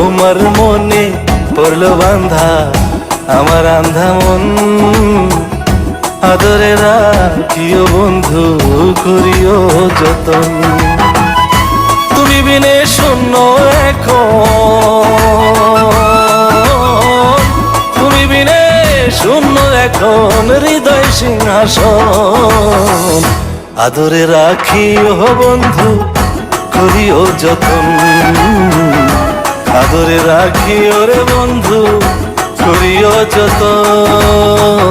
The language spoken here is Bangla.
তোমার মনে পড়লো বান্ধা আমার আন্ধা মন, আদরে রাখিও বন্ধু করিও যতন। তুমি বিনে শূন্য এখন, তুমি বিনে শূন্য এখন হৃদয় সিংহাসন, আদরে রাখিও বন্ধু করিও যতন, আদরে রাখিও রে বন্ধু করিও যতন।